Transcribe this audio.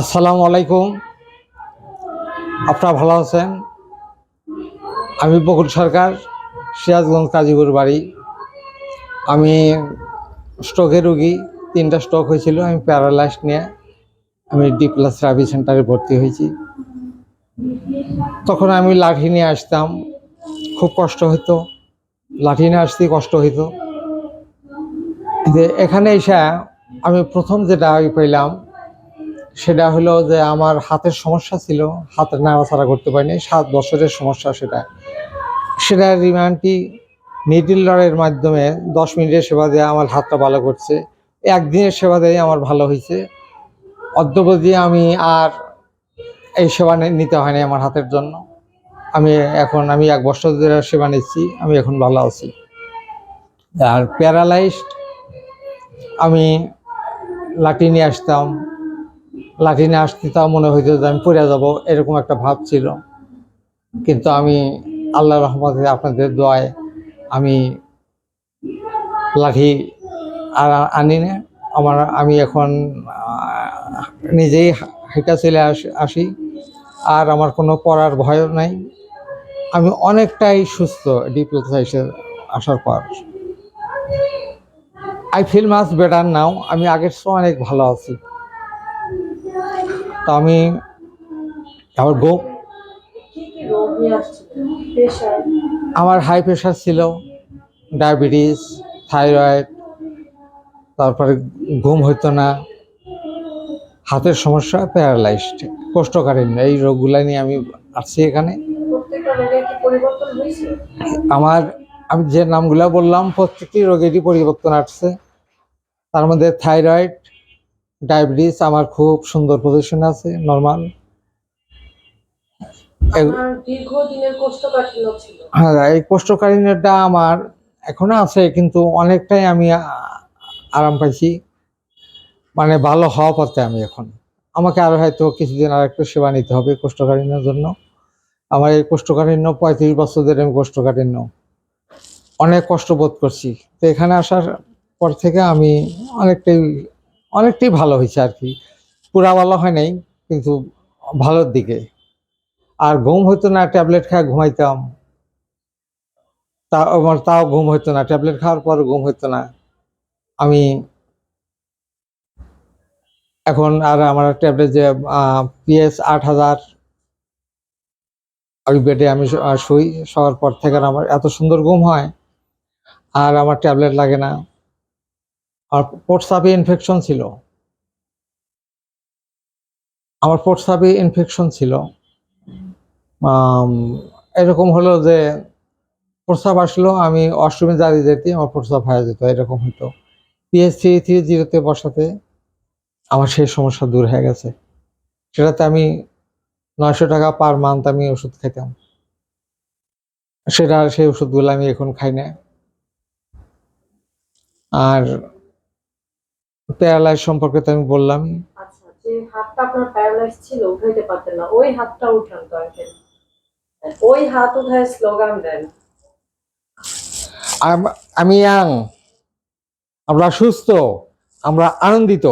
আসসালামু আলাইকুম। আপনারা ভালো আছেন? আমি বকুল সরকার, সিরাজগঞ্জ কাজীপুর বাড়ি। আমি স্ট্রোকের রুগী, 3টা স্ট্রোক হয়েছিল। আমি প্যারালাইজড নিয়ে আমি D+ রাবি সেন্টারে ভর্তি হয়েছি। তখন আমি লাঠি নিয়ে আসতাম, খুব কষ্ট হতো। লাঠি নিয়ে আসতে কষ্ট হতো। যে এখানে এসে আমি প্রথম যেটা পেলাম সেটা হলো যে আমার হাতের সমস্যা ছিল, হাতের নাড়াচাড়া করতে পারিনি। 7 বছরের সমস্যা সেটা রিমান্ডটি নিডিল লড়াইয়ের মাধ্যমে 10 মিনিটের সেবা দিয়ে আমার হাতটা ভালো করছে। একদিনের সেবা দিয়ে আমার ভালো হয়েছে। অদ্যাবধি আমি আর এই সেবা নিতে হয়নি আমার হাতের জন্য। আমি 1 বছর ধরে সেবা নিচ্ছি, আমি এখন ভালো আছি। আর প্যারালাইজড, আমি লাঠি নিয়ে আসতাম, লাঠি নিয়ে আসতে তাও মনে হইতো যে আমি পড়ে যাব, এরকম একটা ভাব ছিল। কিন্তু আমি আল্লাহর রহমতে, আপনাদের দোয়ায় আমি লাঠি আর আনি না। আমি এখন নিজেই হেঁটে চলে আসি, আর আমার কোনো পড়ার ভয়ও নাই। আমি অনেকটাই সুস্থ D+ আসার পর। I feel much better now. আমি আগের চেয়ে অনেক ভালো আছি। তো আমি আমার আমার হাই প্রেশার ছিল, ডায়াবেটিস, থাইরয়েড, তারপরে ঘুম হইতো না, হাতের সমস্যা, প্যারালাইজড, কোষ্ঠকাঠিন্য, এই রোগগুলো নিয়ে আমি আসছি এখানে। আমি যে নামগুলো বললাম প্রত্যেকটি রোগেরই পরিবর্তন আসছে। তার মধ্যে থাইরয়েড, ডায়াবেটিস আমার খুব সুন্দর পজিশন আছে, নর্মাল। হ্যাঁ, এই কোষ্ঠকাঠিন্যটা আমার এখনো আছে, কিন্তু অনেকটাই আমি আরাম পাইছি, মানে ভালো হওয়া পথে আমি এখন। আমাকে আরো হয়তো কিছুদিন আর একটু সেবা নিতে হবে কোষ্ঠকাঠিন্যের জন্য। আমার এই কোষ্ঠকাঠিন্য 35 বছর ধরে আমি কোষ্ঠকাঠিন্য অনেক কষ্ট বোধ করছি। তো এখানে আসার পর থেকে আমি অনেকটাই ভালো হয়েছে আর কি। পুরা ভালো হয় নাই, কিন্তু ভালোর দিকে। আর ঘুম হইতো না, ট্যাবলেট খায় ঘুমাইতাম, তাও ঘুম হইতো না, ট্যাবলেট খাওয়ার পর ঘুম হইতো না। আমি এখন আর আমার ট্যাবলেট যে PS 8000, ওই বেডে আমি শুই। শোয়ার পর থেকে আমার এত সুন্দর ঘুম হয়, আর আমার ট্যাবলেট লাগে না। আর প্রস্রাবে ইনফেকশন ছিল, এরকম হলো যে প্রস্রাব আসলো, আমি ওয়াশরুমে দাঁড়িয়ে যেতে আমার প্রস্রাব হয়ে যেত, এরকম হতো। PS 330 বসাতে আমার সেই সমস্যা দূর হয়ে গেছে। সেটাতে আমি 900 টাকা পার মান্থ আমি ওষুধ খেতাম। সেই ওষুধগুলো আমি এখন খাই না। আর প্যারালাইজ সম্পর্কে তো আমি বললাম। আচ্ছা, যে হাতটা আপনার প্যারালাইজ ছিল, উঠাইতে পারতেন না, ওই হাতটা উঠান তো আঙ্কেল। ওই হাত উঠায় স্লোগান দেন। আমি ইয়াং, আমরা সুস্থ, আমরা আনন্দিত।